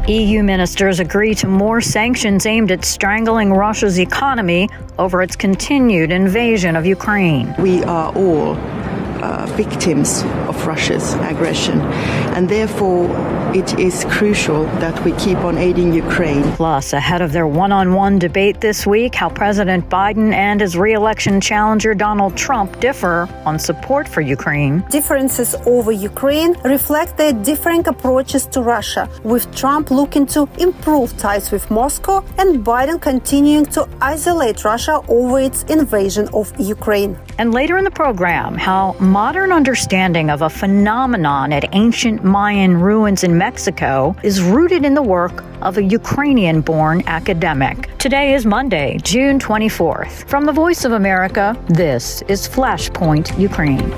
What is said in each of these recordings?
EU ministers agree to more sanctions aimed at strangling Russia's economy over its continued invasion of Ukraine. We are all victims of Russia's aggression, and therefore it is crucial that we keep on aiding Ukraine. Plus, ahead of their one-on-one debate this week, how President Biden and his re-election challenger Donald Trump differ on support for Ukraine. Differences over Ukraine reflect their differing approaches to Russia, with Trump looking to improve ties with Moscow and Biden continuing to isolate Russia over its invasion of Ukraine. And later in the program, how modern understanding of a phenomenon at ancient Mayan ruins in Mexico is rooted in the work of a Ukrainian-born academic. Today is Monday, June 24th. From the Voice of America, this is Flashpoint Ukraine.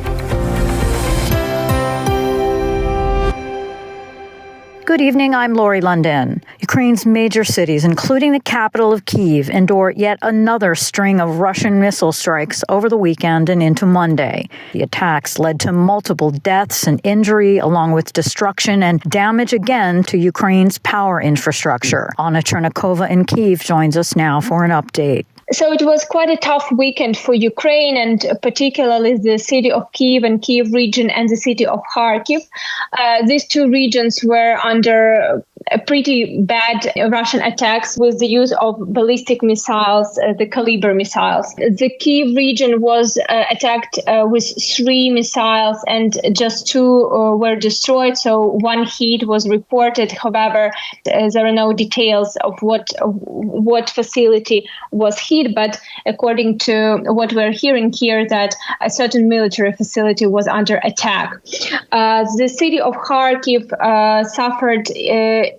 Good evening, I'm Lori London. Ukraine's major cities, including the capital of Kyiv, endure yet another string of Russian missile strikes over the weekend and into Monday. The attacks led to multiple deaths and injury, along with destruction and damage again to Ukraine's power infrastructure. Anna Chernikova in Kyiv joins us now for an update. So it was quite a tough weekend for Ukraine, and particularly the city of Kyiv and Kyiv region and the city of Kharkiv. These two regions were under a pretty bad Russian attacks with the use of ballistic missiles, the Caliber missiles. The Kyiv region was attacked with 3 missiles and just 2 were destroyed. So 1 hit was reported. However, there are no details of what facility was hit. But according to what we're hearing here, that a certain military facility was under attack. The city of Kharkiv suffered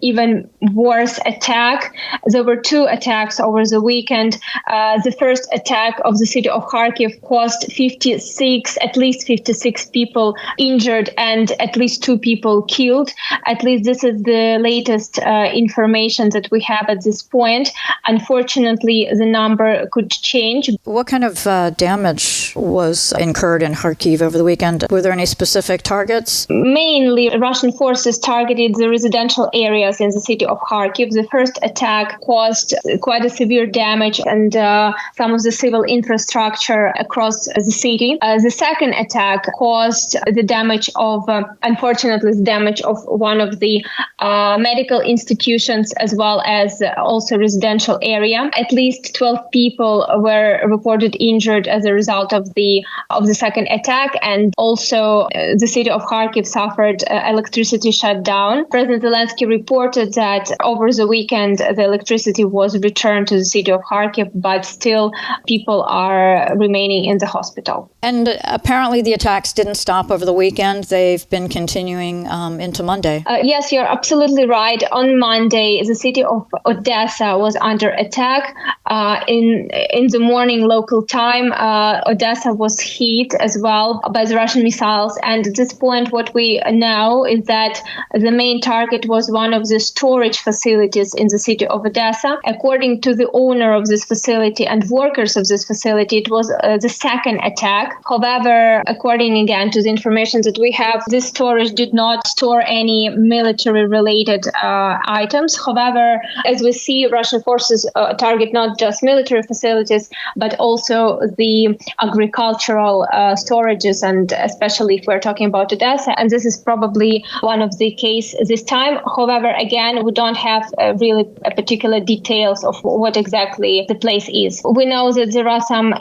even worse attack. There were 2 attacks over the weekend. The first attack of the city of Kharkiv caused at least 56 people injured and at least 2 people killed. At least this is the latest information that we have at this point. Unfortunately, the number could change. What kind of damage was incurred in Kharkiv over the weekend? Were there any specific targets? Mainly, Russian forces targeted the residential areas in the city of Kharkiv. The first attack caused quite a severe damage and some of the civil infrastructure across the city. The second attack caused the damage of, unfortunately, the damage of one of the medical institutions as well as also residential area. At least 12 people were reported injured as a result of the second attack, and also the city of Kharkiv suffered electricity shutdown. President Zelensky reported that over the weekend the electricity was returned to the city of Kharkiv, but still people are remaining in the hospital. And apparently the attacks didn't stop over the weekend. They've been continuing into Monday. Yes, you're absolutely right. On Monday, the city of Odessa was under attack. In the morning local time, Odessa was hit as well by the Russian missiles. And at this point, what we know is that the main target was one of the storage facilities in the city of Odessa. According to the owner of this facility and workers of this facility, it was the second attack. However, according again to the information that we have, this storage did not store any military-related items. However, as we see, Russian forces target not just military facilities, but also the agricultural storages, and especially if we're talking about Odessa. And this is probably one of the case this time. However, again, we don't have really particular details of what exactly the place is. We know that there are some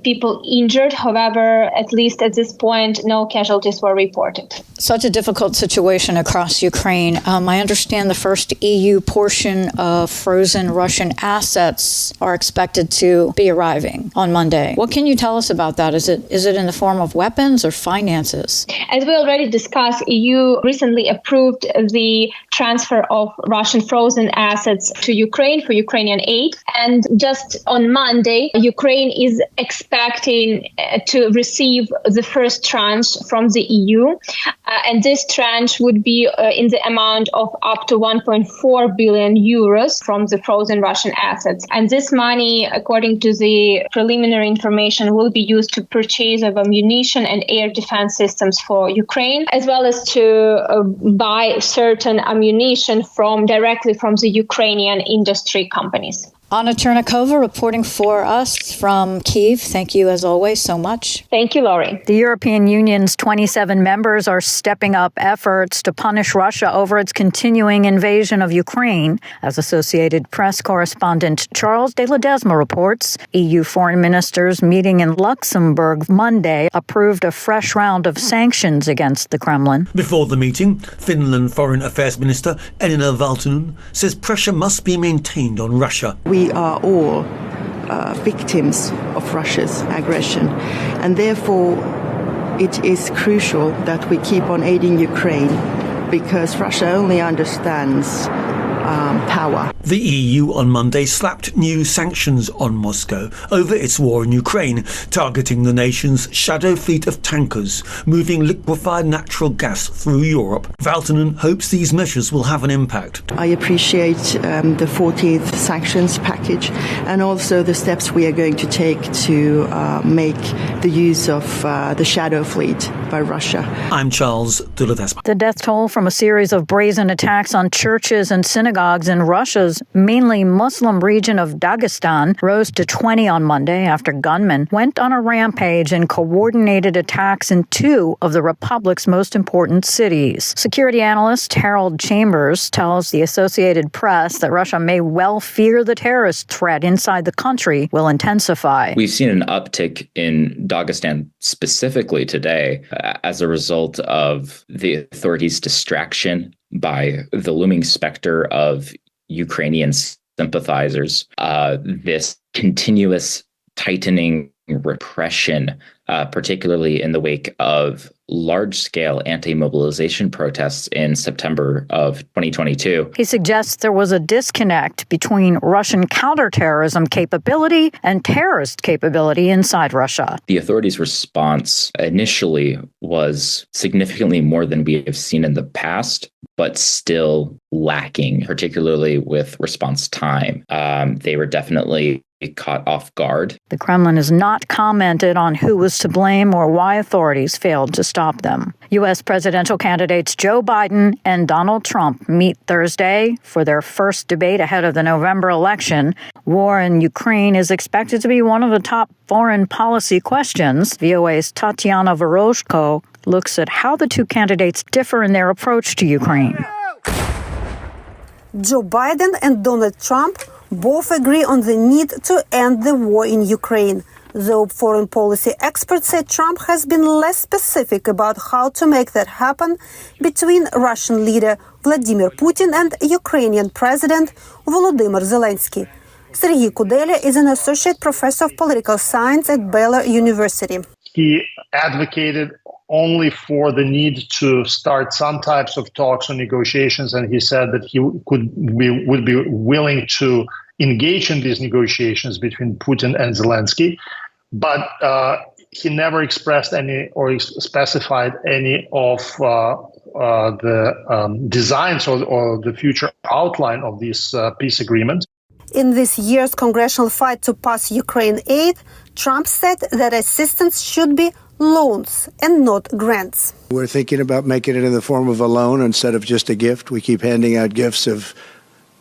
people injured. However, at least at this point, no casualties were reported. Such a difficult situation across Ukraine. I understand the first EU portion of frozen Russian assets are expected to be arriving on Monday. What can you tell us about that? Is it in the form of weapons or finances? As we already discussed, EU recently approved the transfer of Russian frozen assets to Ukraine for Ukrainian aid. And just on Monday, Ukraine is expecting to receive the first tranche from the EU. And this tranche would be in the amount of up to 1.4 billion euros from the frozen Russian assets. And this money, according to the preliminary information, will be used to purchase of ammunition and air defense systems for Ukraine, as well as to buy certain ammunition aggression directly from the Ukrainian industry companies. Anna Chernikova reporting for us from Kyiv. Thank you, as always, so much. Thank you, Laurie. The European Union's 27 members are stepping up efforts to punish Russia over its continuing invasion of Ukraine. As Associated Press correspondent Charles de Ledesma reports, EU foreign ministers meeting in Luxembourg Monday approved a fresh round of sanctions against the Kremlin. Before the meeting, Finland Foreign Affairs Minister Elina Valtonen says pressure must be maintained on Russia. We are all victims of Russia's aggression, and therefore it is crucial that we keep on aiding Ukraine, because Russia only understands power. The EU on Monday slapped new sanctions on Moscow over its war in Ukraine, targeting the nation's shadow fleet of tankers moving liquefied natural gas through Europe. Valtonen hopes these measures will have an impact. I appreciate the 14th sanctions package and also the steps we are going to take to make the use of the shadow fleet by Russia. I'm Charles de Ledesma. The death toll from a series of brazen attacks on churches and synagogues in Russia's mainly Muslim region of Dagestan rose to 20 on Monday after gunmen went on a rampage and coordinated attacks in two of the republic's most important cities. Security analyst Harold Chambers tells the Associated Press that Russia may well fear the terrorist threat inside the country will intensify. We've seen an uptick in Dagestan specifically today as a result of the authorities' distraction by the looming specter of Ukrainian sympathizers, this continuous tightening repression, particularly in the wake of large-scale anti-mobilization protests in September of 2022. He suggests there was a disconnect between Russian counterterrorism capability and terrorist capability inside Russia. The authorities' response initially was significantly more than we have seen in the past, but still lacking, particularly with response time. They were definitely caught off guard. The Kremlin has not commented on who was to blame or why authorities failed to stop them. U.S. presidential candidates Joe Biden and Donald Trump meet Thursday for their first debate ahead of the November election. War in Ukraine is expected to be one of the top foreign policy questions. VOA's Tatiana Vorozhko looks at how the two candidates differ in their approach to Ukraine. Joe Biden and Donald Trump both agree on the need to end the war in Ukraine, though foreign policy experts say Trump has been less specific about how to make that happen between Russian leader Vladimir Putin and Ukrainian President Volodymyr Zelensky. Serhiy Kudelia is an associate professor of political science at Baylor University. He advocated only for the need to start some types of talks or negotiations, and he said that he would be willing to engage in these negotiations between Putin and Zelensky, but he never expressed any or specified any of the designs or the future outline of this peace agreement. In this year's congressional fight to pass Ukraine aid, Trump said that assistance should be loans and not grants. We're thinking about making it in the form of a loan instead of just a gift. We keep handing out gifts of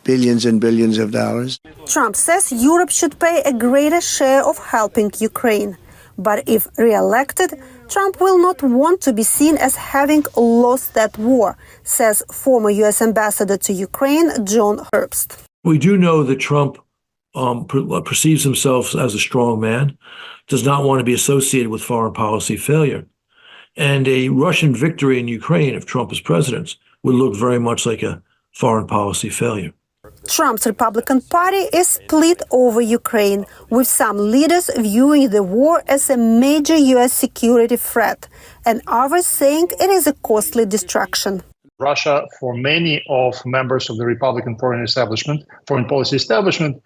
billions and billions of dollars. Trump says Europe should pay a greater share of helping Ukraine. But if re-elected, Trump will not want to be seen as having lost that war, says former U.S. Ambassador to Ukraine, John Herbst. We do know that Trump perceives himself as a strong man, does not want to be associated with foreign policy failure. And a Russian victory in Ukraine, if Trump is president, would look very much like a foreign policy failure. Trump's Republican Party is split over Ukraine, with some leaders viewing the war as a major U.S. security threat, and others saying it is a costly distraction. Russia, for many of members of the Republican foreign policy establishment,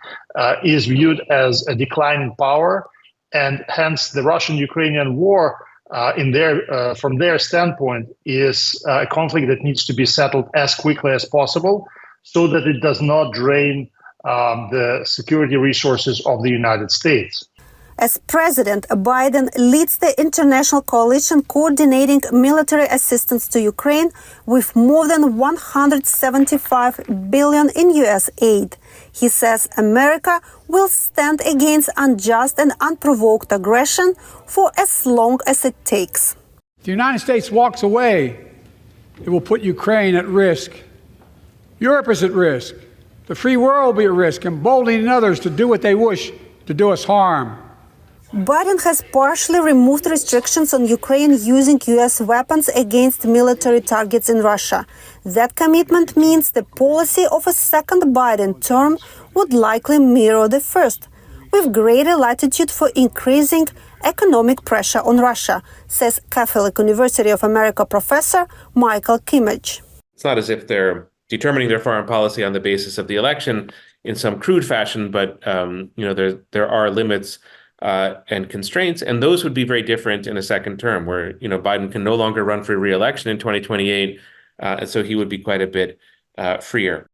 is viewed as a declining power, and hence the Russian-Ukrainian war, from their standpoint, is a conflict that needs to be settled as quickly as possible, so that it does not drain the security resources of the United States. as President Biden leads the international coalition coordinating military assistance to Ukraine with more than $175 billion in U.S. aid. He says America will stand against unjust and unprovoked aggression for as long as it takes. If the United States walks away, it will put Ukraine at risk. Europe is at risk. The free world will be at risk, emboldening others to do what they wish to do us harm. Biden has partially removed restrictions on Ukraine using U.S. weapons against military targets in Russia. That commitment means the policy of a second Biden term would likely mirror the first, with greater latitude for increasing economic pressure on Russia, says Catholic University of America professor Michael Kimmage. It's not as if they're determining their foreign policy on the basis of the election in some crude fashion, but there are limits and constraints, and those would be very different in a second term, where Biden can no longer run for re-election in 2028, and so he would be quite a bit freer.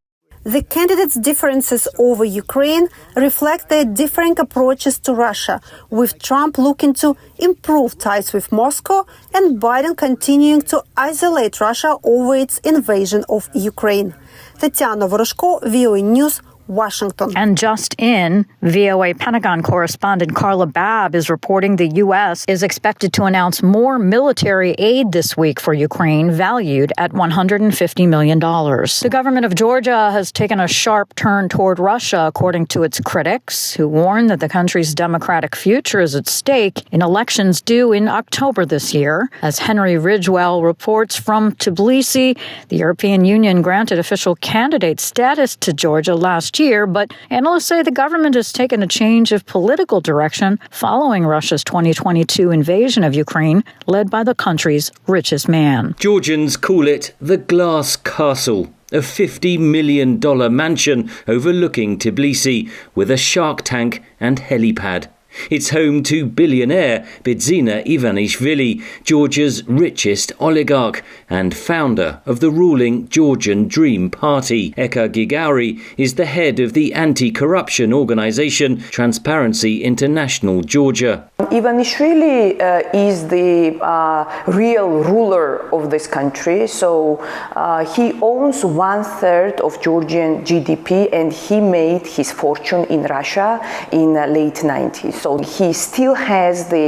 The candidates' differences over Ukraine reflect their differing approaches to Russia, with Trump looking to improve ties with Moscow and Biden continuing to isolate Russia over its invasion of Ukraine. Tetiana Voroshko, VOA News, Washington. And just in, VOA Pentagon correspondent Carla Babb is reporting the U.S. is expected to announce more military aid this week for Ukraine, valued at $150 million. The government of Georgia has taken a sharp turn toward Russia, according to its critics, who warn that the country's democratic future is at stake in elections due in October this year. As Henry Ridgewell reports from Tbilisi, the European Union granted official candidate status to Georgia last year, but analysts say the government has taken a change of political direction following Russia's 2022 invasion of Ukraine, led by the country's richest man. Georgians call it the Glass Castle, a $50 million mansion overlooking Tbilisi with a shark tank and helipad. It's home to billionaire Bidzina Ivanishvili, Georgia's richest oligarch and founder of the ruling Georgian Dream Party. Eka Gigauri is the head of the anti-corruption organization Transparency International Georgia. Ivanishvili is the real ruler of this country, so he owns 1/3 of Georgian GDP, and he made his fortune in Russia in the late 90s. So he still has the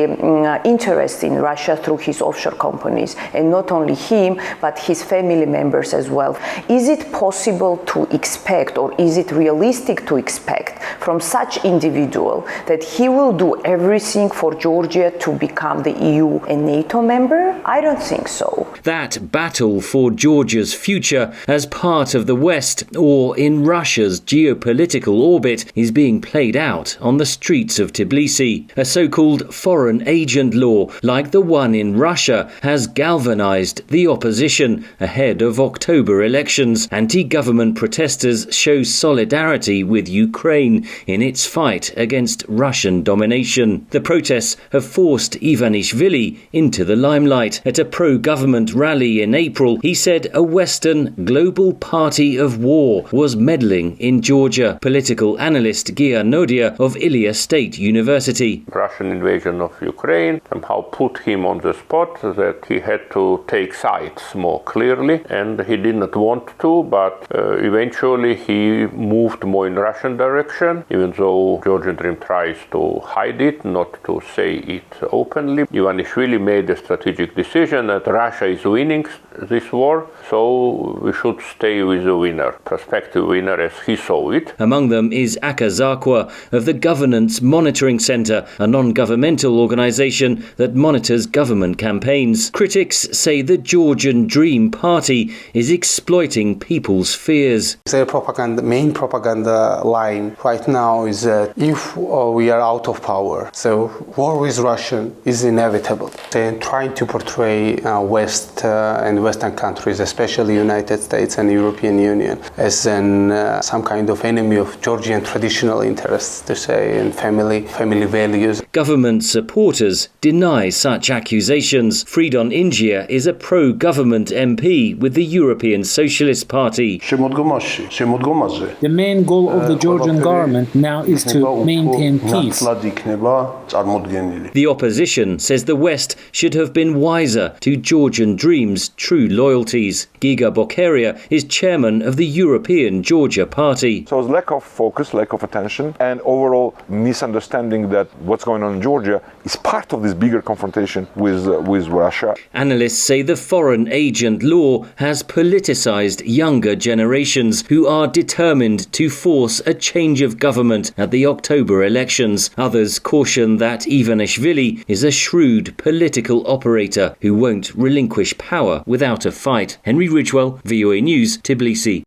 interest in Russia through his offshore companies, and not only him, but his family members as well. Is it possible to expect, or is it realistic to expect from such individual that he will do everything for Georgia to become the EU and NATO member? I don't think so. That battle for Georgia's future as part of the West or in Russia's geopolitical orbit is being played out on the streets of Tbilisi. A so-called foreign agent law, like the one in Russia, has galvanized the opposition ahead of October elections. Anti-government protesters show solidarity with Ukraine in its fight against Russian domination. The protests have forced Ivanishvili into the limelight. At a pro-government rally in April, he said a Western global party of war was meddling in Georgia. Political analyst Gia Nodia of Ilia State University. Russian invasion of Ukraine somehow put him on the spot that he had to take sides more clearly, and he did not want to, but eventually he moved more in Russian direction, even though Georgian Dream tries to hide it, not to say it openly. Ivanishvili made a strategic decision that Russia is winning this war, so we should stay with the winner, prospective winner as he saw it. Among them is Aka Zakwa of the Governance Monitoring Centre, a non-governmental organisation that monitors government campaigns. Critics say the Georgian Dream Party is exploiting people's fears. Their main propaganda line right now is that if we are out of power, so war with Russia is inevitable. They're trying to portray West and Western countries, especially United States and European Union, as some kind of enemy of Georgian traditional interests, to say, and family values. Government supporters deny such accusations. Fridon Ingia is a pro-government MP with the European Socialist Party. The main goal of the Georgian government now is to maintain peace. The opposition says the West should have been wiser to Georgian Dream's true loyalties. Giga Bokeria is chairman of the European Georgia Party. So it's lack of focus, lack of attention, and overall misunderstanding that what's going on in Georgia is part of this bigger confrontation with Russia. Analysts say the foreign agent law has politicized younger generations who are determined to force a change of government at the October elections. Others caution that Ivanishvili is a shrewd political operator who won't relinquish power without a fight. Henry Ridgewell, VOA News, Tbilisi.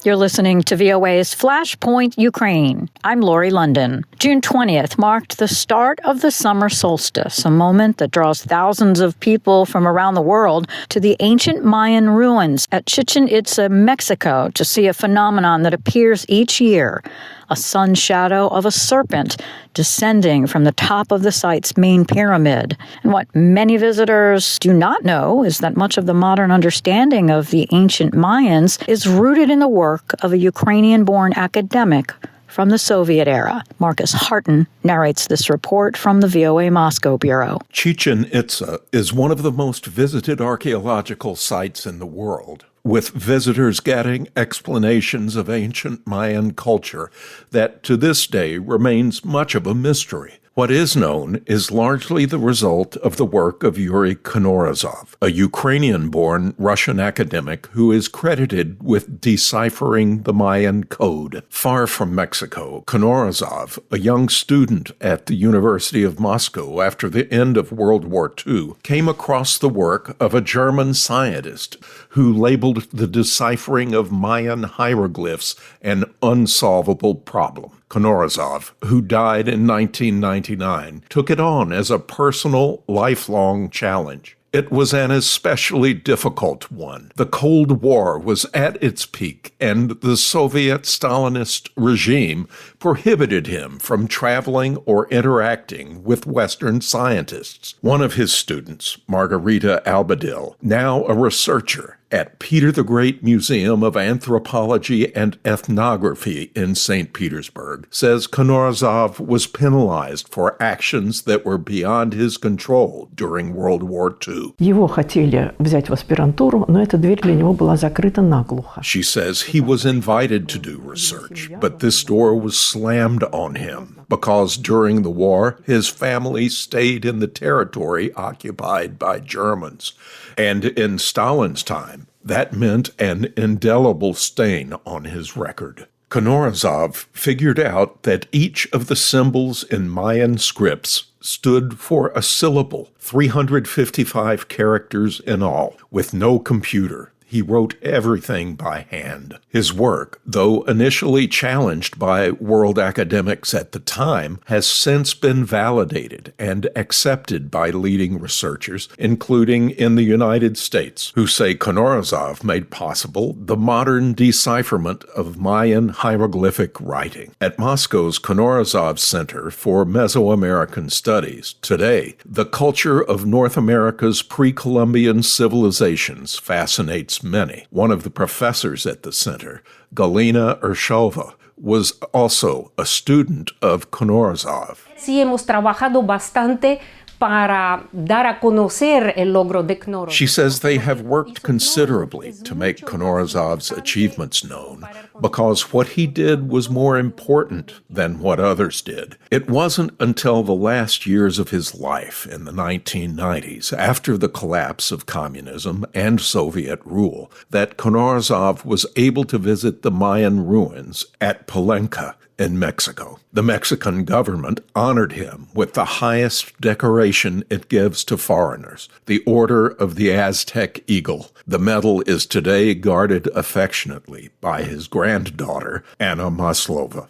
You're listening to VOA's Flashpoint Ukraine. I'm Lori London. June 20th marked the start of the summer solstice, a moment that draws thousands of people from around the world to the ancient Mayan ruins at Chichen Itza, Mexico, to see a phenomenon that appears each year, a sun shadow of a serpent descending from the top of the site's main pyramid. And what many visitors do not know is that much of the modern understanding of the ancient Mayans is rooted in the work of a Ukrainian-born academic from the Soviet era. Marcus Harton narrates this report from the VOA Moscow Bureau. Chichen Itza is one of the most visited archaeological sites in the world, with visitors getting explanations of ancient Mayan culture that to this day remains much of a mystery. What is known is largely the result of the work of Yuri Konorazov, a Ukrainian-born Russian academic who is credited with deciphering the Mayan code. Far from Mexico, Konorazov, a young student at the University of Moscow after the end of World War II, came across the work of a German scientist who labeled the deciphering of Mayan hieroglyphs an unsolvable problem. Konorazov, who died in 1999, took it on as a personal, lifelong challenge. It was an especially difficult one. The Cold War was at its peak, and the Soviet Stalinist regime prohibited him from traveling or interacting with Western scientists. One of his students, Margarita Albadil, now a researcher at Peter the Great Museum of Anthropology and Ethnography in St. Petersburg, says Konorazov was penalized for actions that were beyond his control during World War II. Его хотели взять в аспирантуру, но эта дверь для него была закрыта наглухо. She says he was invited to do research, but this door was slammed on him because during the war, his family stayed in the territory occupied by Germans. And in Stalin's time, that meant an indelible stain on his record. Konorazov figured out that each of the symbols in Mayan scripts stood for a syllable, 355 characters in all, with no computer. He wrote everything by hand. His work, though initially challenged by world academics at the time, has since been validated and accepted by leading researchers, including in the United States, who say Konorazov made possible the modern decipherment of Mayan hieroglyphic writing. At Moscow's Konorazov Center for Mesoamerican Studies, today, the culture of North America's pre-Columbian civilizations fascinates many. One of the professors at the center, Galina Urshova, was also a student of Konorazov. Sí, hemos trabajado bastante para dar a conocer el logro de Konorazov. She says they have worked considerably to make Konorazov's achievements known because what he did was more important than what others did. It wasn't until the last years of his life in the 1990s, after the collapse of communism and Soviet rule, that Konorazov was able to visit the Mayan ruins at Palenka in Mexico. The Mexican government honored him with the highest decoration it gives to foreigners, the Order of the Aztec Eagle. The medal is today guarded affectionately by his granddaughter, Anna Maslova.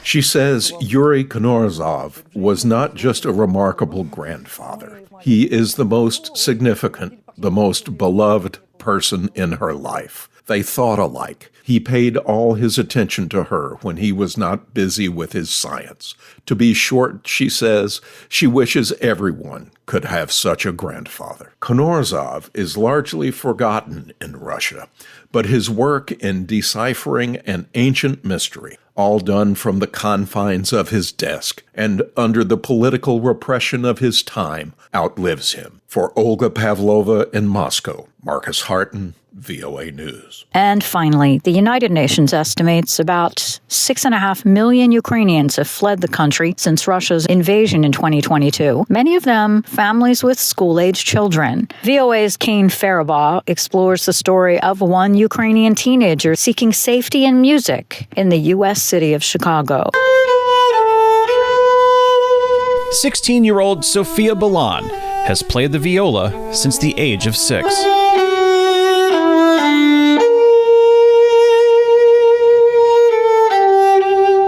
She says Yuri Konorazov was not just a remarkable grandfather. He is the most significant, the most beloved person in her life. They thought alike. He paid all his attention to her when he was not busy with his science. To be short, she says, she wishes everyone could have such a grandfather. Konorazov is largely forgotten in Russia, but his work in deciphering an ancient mystery, all done from the confines of his desk and under the political repression of his time, outlives him. For Olga Pavlova in Moscow, Marcus Harton, VOA News. And finally, the United Nations estimates about 6.5 million Ukrainians have fled the country since Russia's invasion in 2022. Many of them families with school-age children. VOA's Kane Faribaugh explores the story of one Ukrainian teenager seeking safety in music in the U.S. city of Chicago. 16-year-old Sophia Balan has played the viola since the age of 6.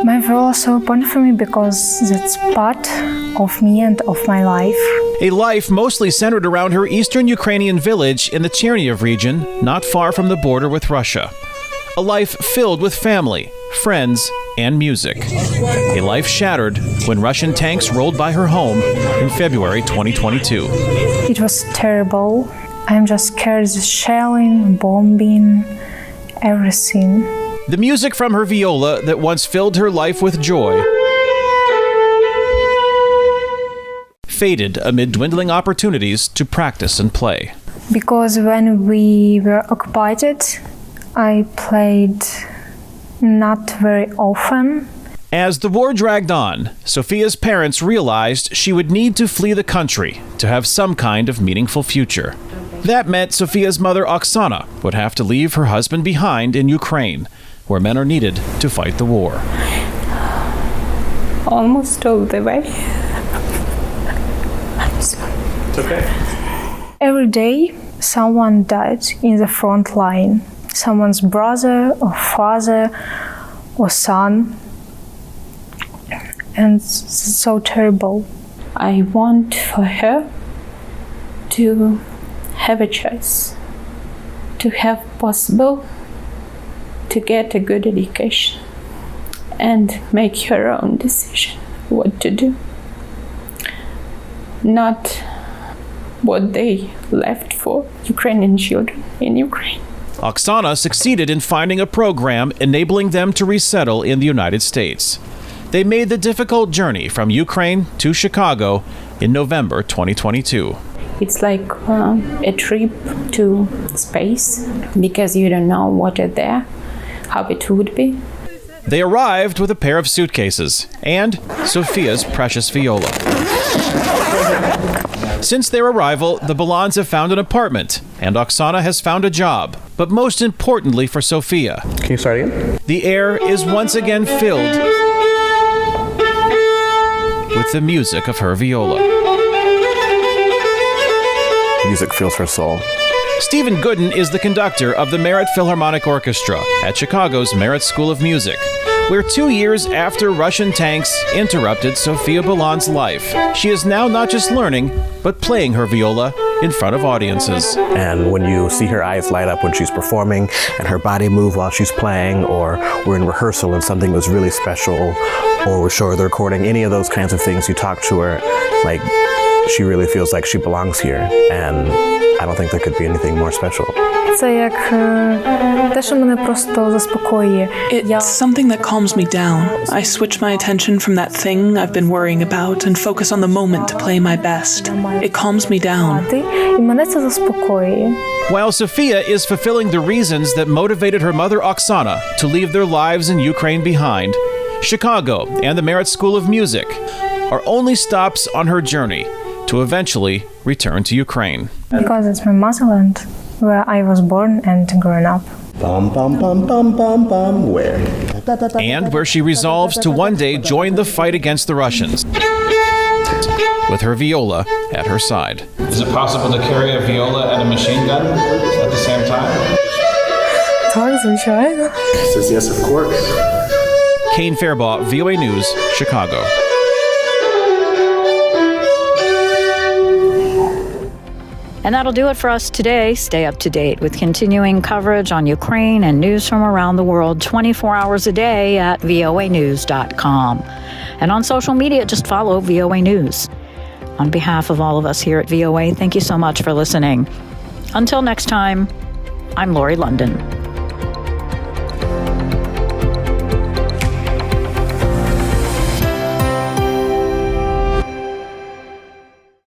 My viola is so important for me because that's part of me and of my life. A life mostly centered around her eastern Ukrainian village in the Chernihiv region, not far from the border with Russia. A life filled with family, friends, and music. A life shattered when Russian tanks rolled by her home in February 2022. It was terrible. I'm just scared of shelling, bombing, everything. The music from her viola that once filled her life with joy faded amid dwindling opportunities to practice and play. Because when we were occupied, I played not very often. As the war dragged on, Sophia's parents realized she would need to flee the country to have some kind of meaningful future. That meant Sophia's mother, Oksana, would have to leave her husband behind in Ukraine, where men are needed to fight the war. Almost all the way. I'm sorry. It's okay. Every day, someone died in the front line. Someone's brother or father or son. And it's so terrible. I want for her to have a choice, to have possible to get a good education and make her own decision what to do. Not what they left for Ukrainian children in Ukraine. Oksana succeeded in finding a program enabling them to resettle in the United States. They made the difficult journey from Ukraine to Chicago in November 2022. It's like a trip to space because you don't know what is there, how it would be. They arrived with a pair of suitcases and Sophia's precious viola. Since their arrival, the Balans have found an apartment and Oksana has found a job. But most importantly for Sophia, can you start again? The air is once again filled with the music of her viola. Music fills her soul. Stephen Gooden is the conductor of the Merritt Philharmonic Orchestra at Chicago's Merritt School of Music, where 2 years after Russian tanks interrupted Sophia Balan's life, she is now not just learning, but playing her viola in front of audiences. And when you see her eyes light up when she's performing and her body move while she's playing, or we're in rehearsal and something was really special, or we're showing the recording, any of those kinds of things, you talk to her, like, she really feels like she belongs here. And I don't think there could be anything more special. Це як те, що мене просто заспокоює. It's something that calms me down. I switch my attention from that thing I've been worrying about and focus on the moment to play my best. It calms me down. І мене це заспокоює. While Sophia is fulfilling the reasons that motivated her mother Oksana to leave their lives in Ukraine behind, Chicago and the Merritt School of Music are only stops on her journey to eventually return to Ukraine. Because it's my motherland, where I was born and grown up. Bum, bum, bum, bum, bum, bum, where? And where she resolves to one day join the fight against the Russians, with her viola at her side. Is it possible to carry a viola and a machine gun at the same time? Says yes, of course. Kane Fairbaugh, VOA News, Chicago. And that'll do it for us today. Stay up to date with continuing coverage on Ukraine and news from around the world 24 hours a day at voanews.com. And on social media, just follow VOA News. On behalf of all of us here at VOA, thank you so much for listening. Until next time, I'm Lori London.